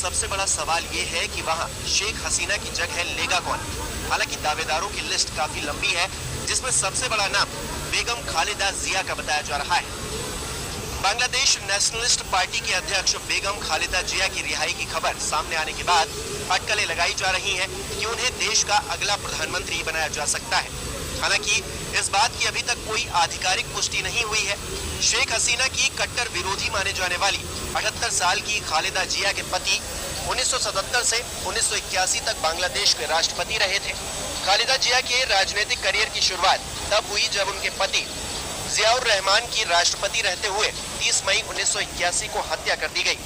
सबसे बड़ा सवाल ये है कि वहाँ शेख हसीना की जगह लेगा कौन। हालांकि दावेदारों की लिस्ट काफी लंबी है, जिसमें सबसे बड़ा नाम बेगम खालिदा जिया का बताया जा रहा है। बांग्लादेश नेशनलिस्ट पार्टी के अध्यक्ष बेगम खालिदा जिया की रिहाई की खबर सामने आने के बाद अटकलें लगाई जा रही हैं कि उन्हें देश का अगला प्रधानमंत्री बनाया जा सकता है। हालांकि इस बात की अभी तक कोई आधिकारिक पुष्टि नहीं हुई है। शेख हसीना की कट्टर विरोधी माने जाने वाली 78 साल की खालिदा जिया के पति 1977 से 1981 तक बांग्लादेश के राष्ट्रपति रहे थे। खालिदा जिया के राजनीतिक करियर की शुरुआत तब हुई जब उनके पति जियाउर रहमान की राष्ट्रपति रहते हुए 30 मई 1981 को हत्या कर दी गई।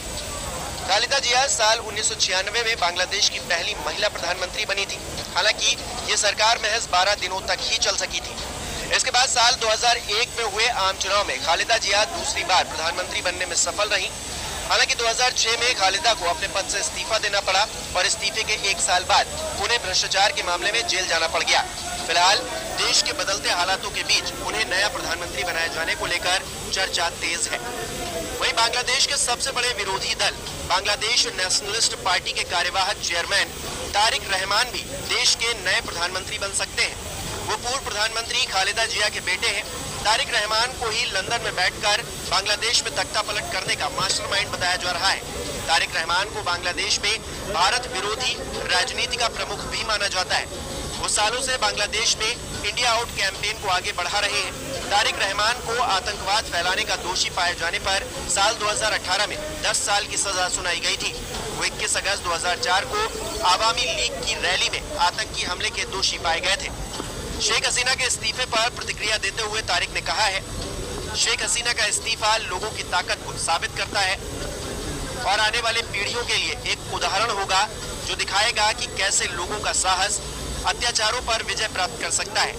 खालिदा जिया साल 1996 में बांग्लादेश की पहली महिला प्रधानमंत्री बनी थी। हालांकि ये सरकार महज 12 दिनों तक ही चल सकी थी। इसके बाद साल 2001 में हुए आम चुनाव में खालिदा जिया दूसरी बार प्रधानमंत्री बनने में सफल रही। हालांकि 2006 में खालिदा को अपने पद से इस्तीफा देना पड़ा और इस्तीफे के 1 साल बाद उन्हें भ्रष्टाचार के मामले में जेल जाना पड़ गया। फिलहाल देश के बदलते हालातों के बीच उन्हें नया प्रधानमंत्री बनाए जाने को लेकर चर्चा तेज है। वहीं बांग्लादेश के सबसे बड़े विरोधी दल बांग्लादेश नेशनलिस्ट पार्टी के कार्यवाहक चेयरमैन तारिक रहमान भी देश के नए प्रधानमंत्री बन सकते हैं। वो पूर्व प्रधानमंत्री खालिदा जिया के बेटे हैं। तारिक रहमान को ही लंदन में बैठकर बांग्लादेश में तख्ता पलट करने का मास्टरमाइंड बताया जा रहा है। तारिक रहमान को बांग्लादेश में भारत विरोधी राजनीति का प्रमुख भी माना जाता है। वो सालों से बांग्लादेश में इंडिया आउट कैंपेन को आगे बढ़ा रहे हैं। तारिक रहमान को आतंकवाद फैलाने का दोषी पाए जाने पर साल 2018 में 10 साल की सजा सुनाई गई थी। वो 21 अगस्त 2004 को आवामी लीग की रैली में आतंकी हमले के दोषी पाए गए थे। शेख हसीना के इस्तीफे पर प्रतिक्रिया देते हुए तारिक ने कहा है, शेख हसीना का इस्तीफा लोगों की ताकत को साबित करता है और आने वाले पीढ़ियों के लिए एक उदाहरण होगा जो दिखाएगा कि कैसे लोगों का साहस अत्याचारों पर विजय प्राप्त कर सकता है।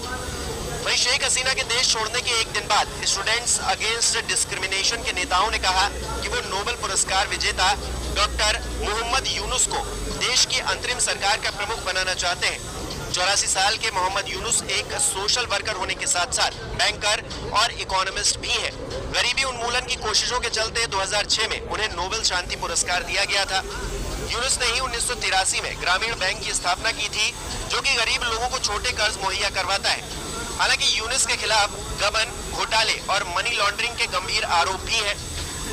वहीं शेख हसीना के देश छोड़ने के एक दिन बाद स्टूडेंट्स अगेंस्ट डिस्क्रिमिनेशन के नेताओं ने कहा कि वो नोबेल पुरस्कार विजेता डॉक्टर मोहम्मद यूनुस को देश की अंतरिम सरकार का प्रमुख बनाना चाहते हैं। 84 साल के मोहम्मद यूनुस एक सोशल वर्कर होने के साथ साथ बैंकर और इकोनॉमिस्ट भी हैं। गरीबी उन्मूलन की कोशिशों के चलते 2006 में उन्हें नोबेल शांति पुरस्कार दिया गया था। यूनुस ने ही 1983 में ग्रामीण बैंक की स्थापना की थी, जो कि गरीब लोगों को छोटे कर्ज मुहैया करवाता है। हालांकि यूनुस के खिलाफ गबन, घोटाले और मनी लॉन्ड्रिंग के गंभीर आरोप भी हैं।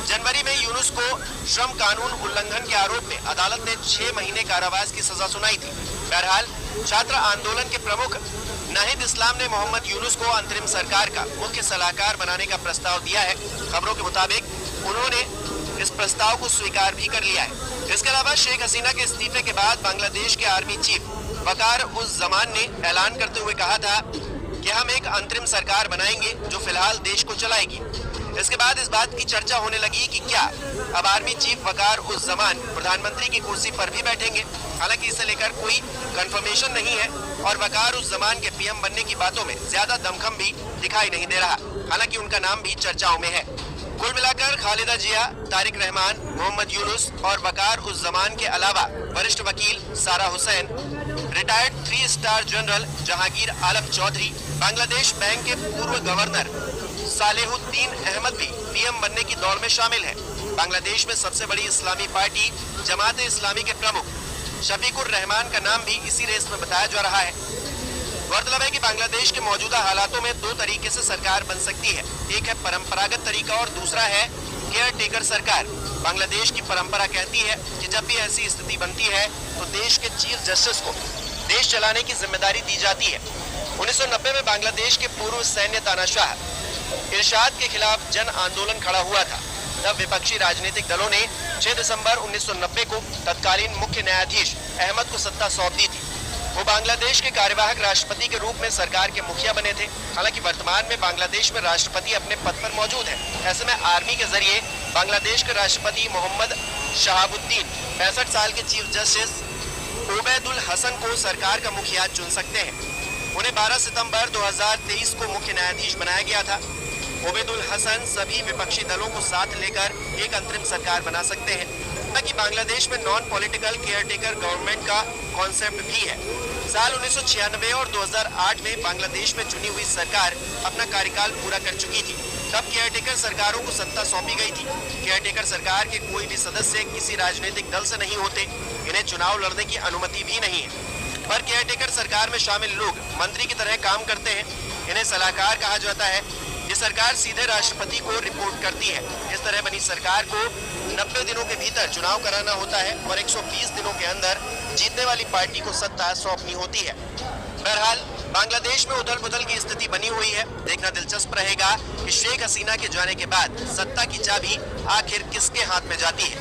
जनवरी में यूनुस को श्रम कानून उल्लंघन के आरोप में अदालत ने 6 महीने कारावास की सजा सुनाई थी। बहरहाल छात्र आंदोलन के प्रमुख नाहिद इस्लाम ने मोहम्मद यूनुस को अंतरिम सरकार का मुख्य सलाहकार बनाने का प्रस्ताव दिया है। खबरों के मुताबिक उन्होंने इस प्रस्ताव को स्वीकार भी कर लिया है। इसके अलावा शेख हसीना के इस्तीफे के बाद बांग्लादेश के आर्मी चीफ वकार उस जमान ने ऐलान करते हुए कहा था कि हम एक अंतरिम सरकार बनाएंगे जो फिलहाल देश को चलाएगी। इसके बाद इस बात की चर्चा होने लगी कि क्या अब आर्मी चीफ वकार उस जमान प्रधानमंत्री की कुर्सी पर भी बैठेंगे। हालांकि इसे लेकर कोई कंफर्मेशन नहीं है और वकार उस जमान के पीएम बनने की बातों में ज्यादा दमखम भी दिखाई नहीं दे रहा। हालांकि उनका नाम भी चर्चाओं में है। कुल मिलाकर खालिदा जिया, तारिक रहमान, मोहम्मद यूनुस और वकार उस जमान के अलावा वरिष्ठ वकील Sara Hussain, retired 3 star general Jahangir Alam Chaudhry, Bangladesh bank के पूर्व गवर्नर सालेहुद्दीन अहमद भी पीएम बनने की दौड़ में शामिल है। बांग्लादेश में सबसे बड़ी इस्लामी पार्टी जमात इस्लामी के प्रमुख शफीकुर रहमान का नाम भी इसी रेस में बताया जा रहा है। गौरतलब है कि बांग्लादेश के मौजूदा हालातों में 2 तरीके से सरकार बन सकती है। एक है परंपरागत तरीका और दूसरा है केयर टेकर सरकार। बांग्लादेश की परंपरा कहती है कि जब भी ऐसी स्थिति बनती है तो देश के चीफ जस्टिस को देश चलाने की जिम्मेदारी दी जाती है। 1990 में बांग्लादेश के पूर्व सैन्य तानाशाह इरशाद के खिलाफ जन आंदोलन खड़ा हुआ था। तब विपक्षी राजनीतिक दलों ने 6 दिसंबर 1990 को तत्कालीन मुख्य न्यायाधीश अहमद को सत्ता सौंप दी थी। वो बांग्लादेश के कार्यवाहक राष्ट्रपति के रूप में सरकार के मुखिया बने थे। हालांकि वर्तमान में बांग्लादेश में राष्ट्रपति अपने पद पर मौजूद है। ऐसे में आर्मी के जरिए बांग्लादेश के राष्ट्रपति मोहम्मद शहाबुद्दीन 65 साल के चीफ जस्टिस ओबैदुल हसन को सरकार का मुखिया चुन सकते हैं। उन्हें 12 सितंबर 2023 को मुख्य न्यायाधीश बनाया गया था। ओबैदुल हसन सभी विपक्षी दलों को साथ लेकर एक अंतरिम सरकार बना सकते हैं। ताकि बांग्लादेश में नॉन पॉलिटिकल केयरटेकर गवर्नमेंट का कॉन्सेप्ट भी है। साल 1996 और 2008 में बांग्लादेश में चुनी हुई सरकार अपना कार्यकाल पूरा कर चुकी थी। तब केयरटेकर सरकारों को सत्ता सौंपी गई थी। केयरटेकर सरकार के कोई भी सदस्य किसी राजनीतिक दल से नहीं होते, इन्हें चुनाव लड़ने की अनुमति भी नहीं है। पर केयरटेकर सरकार में शामिल लोग मंत्री की तरह काम करते हैं, इन्हें सलाहकार कहा जाता है। ये सरकार सीधे राष्ट्रपति को रिपोर्ट करती है। इस तरह बनी सरकार को 90 दिनों के भीतर चुनाव कराना होता है और 120 दिनों के अंदर जीतने वाली पार्टी को सत्ता सौंपनी होती है। बहरहाल बांग्लादेश में उथल पुथल की स्थिति बनी हुई है। देखना दिलचस्प रहेगा कि शेख हसीना के जाने के बाद सत्ता की चाबी आखिर किसके हाथ में जाती है।